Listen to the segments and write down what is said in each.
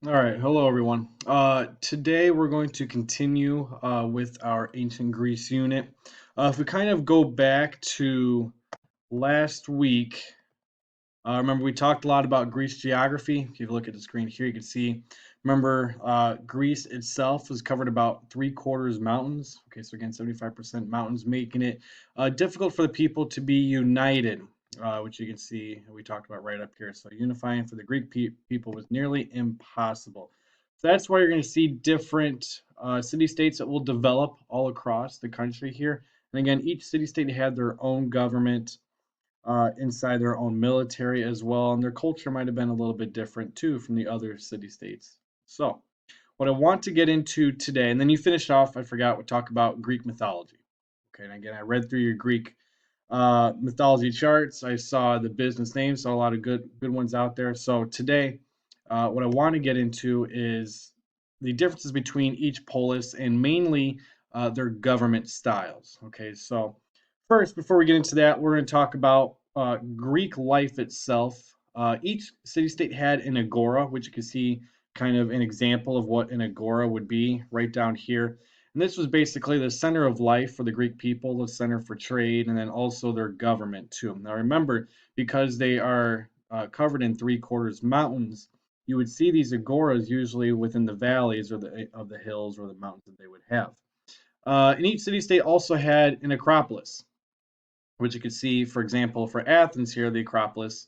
All right, hello everyone. Today we're going to continue with our ancient Greece unit. If we kind of go back to last week, remember we talked a lot about Greece geography. If you look at the screen here, you can see. Remember, Greece itself is covered about three-quarters mountains. Okay, so again, 75% mountains, making it difficult for the people to be united, which you can see we talked about right up here. So unifying for the Greek people was nearly impossible. So that's why you're going to see different city-states that will develop all across the country here. And again, each city-state had their own government inside their own military as well, and their culture might have been a little bit different too from the other city states. So, what I want to get into today, and then you finished off, I forgot, we talk about Greek mythology. Okay, and again, I read through your Greek mythology charts. I saw the business names, saw a lot of good ones out there. So today, what I want to get into is the differences between each polis and mainly their government styles. Okay, so first, before we get into that, we're going to talk about Greek life itself. Each city state had an agora, which you can see kind of an example of what an agora would be right down here. And this was basically the center of life for the Greek people, the center for trade, and then also their government too. Now remember, because they are covered in three-quarters mountains, you would see these agoras usually within the valleys or the hills or the mountains that they would have. And each city-state also had an acropolis, which you could see, for example, for Athens here, the Acropolis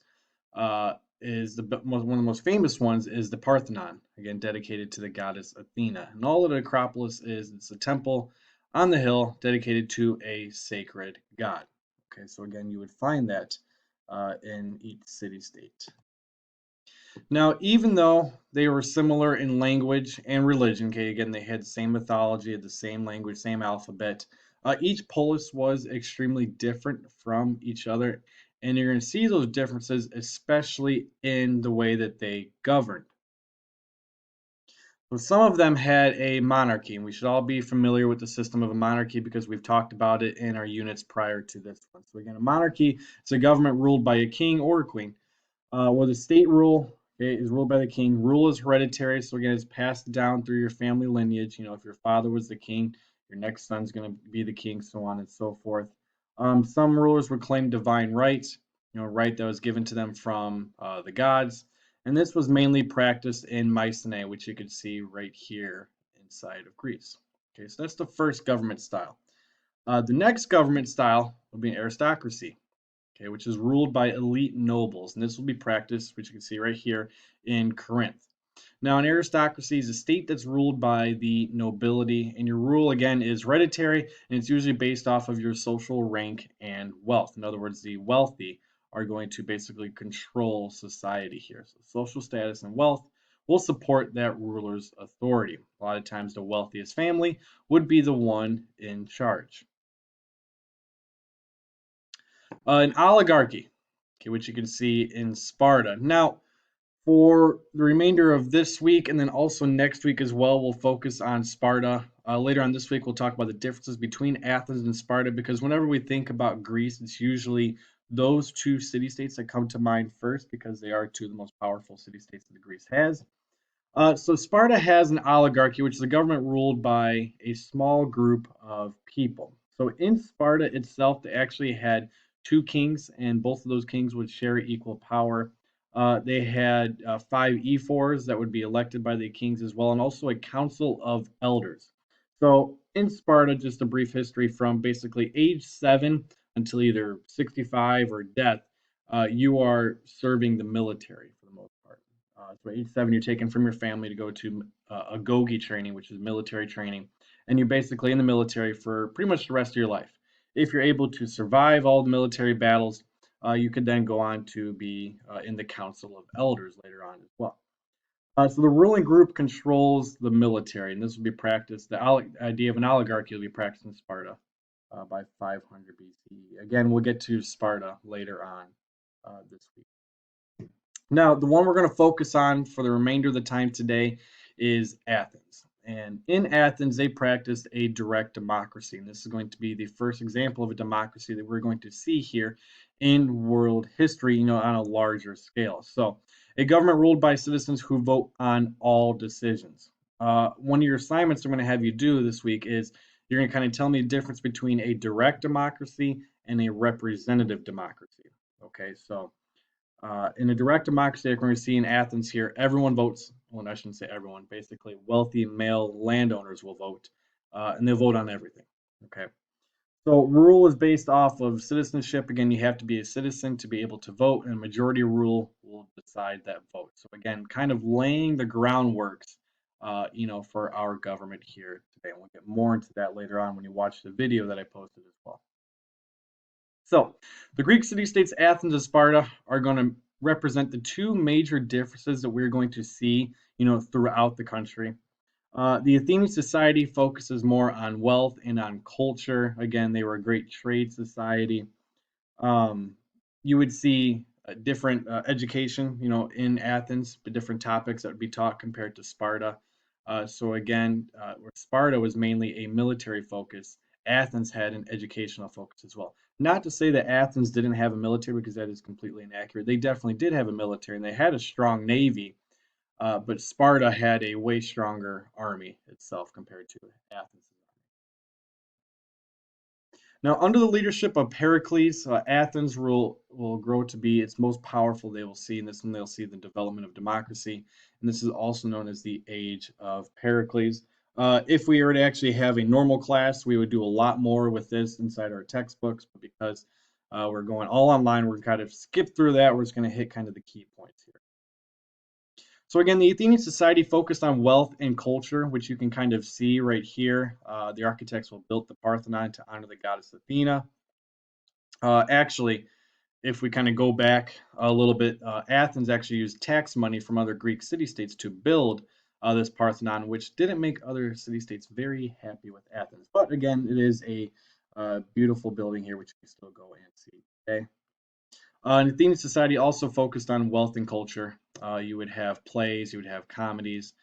is one of the most famous ones is the Parthenon, again dedicated to the goddess Athena. And all that the Acropolis is, it's a temple on the hill dedicated to a sacred god. Okay, so again, you would find that in each city-state. Now, even though they were similar in language and religion, okay, again, they had the same mythology, the same language, same alphabet, each polis was extremely different from each other. And you're going to see those differences, especially in the way that they governed. So some of them had a monarchy, and we should all be familiar with the system of a monarchy because we've talked about it in our units prior to this one. So again, a monarchy is a government ruled by a king or a queen where the state rule is ruled by the king. Rule is hereditary, so again, it's passed down through your family lineage. You know, if your father was the king, your next son's going to be the king, so on and so forth. Some rulers would claim divine right, right that was given to them from the gods, and this was mainly practiced in Mycenae, which you could see right here inside of Greece. Okay, so that's the first government style. The next government style will be an aristocracy, okay, which is ruled by elite nobles. And this will be practiced, which you can see right here in Corinth. Now, an aristocracy is a state that's ruled by the nobility, and your rule, again, is hereditary, and it's usually based off of your social rank and wealth. In other words, the wealthy are going to basically control society here. So, social status and wealth will support that ruler's authority. A lot of times, the wealthiest family would be the one in charge. An oligarchy, okay, which you can see in Sparta. Now, for the remainder of this week and then also next week as well, we'll focus on Sparta. Later on this week, we'll talk about the differences between Athens and Sparta because whenever we think about Greece, it's usually those two city states that come to mind first because they are two of the most powerful city states that Greece has. So Sparta has an oligarchy, which is a government ruled by a small group of people. So in Sparta itself, they actually had two kings, and both of those kings would share equal power. They had five ephors that would be elected by the kings as well, and also a council of elders. So in Sparta, just a brief history from basically age 7 until either 65 or death, you are serving the military for the most part. So at age 7, you're taken from your family to go to a Gov't training, which is military training, and you're basically in the military for pretty much the rest of your life. If you're able to survive all the military battles, you could then go on to be in the Council of Elders later on as well. So the ruling group controls the military, and this will be practiced. The idea of an oligarchy will be practiced in Sparta by 500 BCE. Again, we'll get to Sparta later on this week. Now, the one we're going to focus on for the remainder of the time today is Athens. And in Athens, they practiced a direct democracy. And this is going to be the first example of a democracy that we're going to see here in world history, on a larger scale. So A government ruled by citizens who vote on all decisions. One of your assignments I'm going to have you do this week is you're going to kind of tell me the difference between a direct democracy and a representative democracy. Okay, so in a direct democracy, like we're going to see in Athens here, everyone votes. Well, I shouldn't say everyone. Basically, wealthy male landowners will vote, and they'll vote on everything. Okay. So rule is based off of citizenship. Again, you have to be a citizen to be able to vote, and a majority rule will decide that vote. So again, kind of laying the groundworks, for our government here today. And we'll get more into that later on when you watch the video that I posted as well. So the Greek city-states Athens and Sparta are going to represent the two major differences that we're going to see, throughout the country. The Athenian society focuses more on wealth and on culture. Again, they were a great trade society. Um, you would see different education, in Athens, but different topics that would be taught compared to Sparta. So again, where Sparta was mainly a military focus, Athens had an educational focus as well. Not to say that Athens didn't have a military, because that is completely inaccurate. They definitely did have a military, and they had a strong navy, but Sparta had a way stronger army itself compared to Athens. Now, under the leadership of Pericles, Athens will grow to be its most powerful they will see, and this one they'll see the development of democracy, and this is also known as the Age of Pericles. If we were to actually have a normal class, we would do a lot more with this inside our textbooks, but because we're going all online, we're kind of skip through that. We're just going to hit kind of the key points here. So again, the Athenian society focused on wealth and culture, which you can kind of see right here. The architects will build the Parthenon to honor the goddess Athena. Actually, if we kind of go back a little bit, Athens actually used tax money from other Greek city-states to build this Parthenon, which didn't make other city-states very happy with Athens. But again, it is a beautiful building here, which you can still go and see. Okay. And Athenian society also focused on wealth and culture. You would have plays, you would have comedies,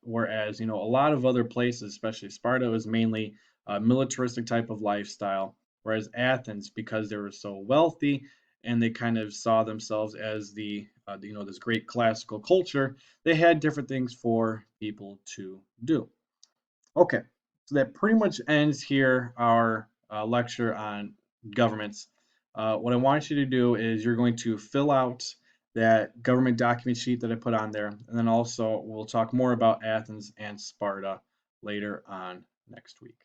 whereas a lot of other places, especially Sparta, was mainly a militaristic type of lifestyle. Whereas Athens, because they were so wealthy and they kind of saw themselves as this great classical culture, they had different things for people to do. Okay, so that pretty much ends here our lecture on governments. What I want you to do is you're going to fill out that government document sheet that I put on there, and then also we'll talk more about Athens and Sparta later on next week.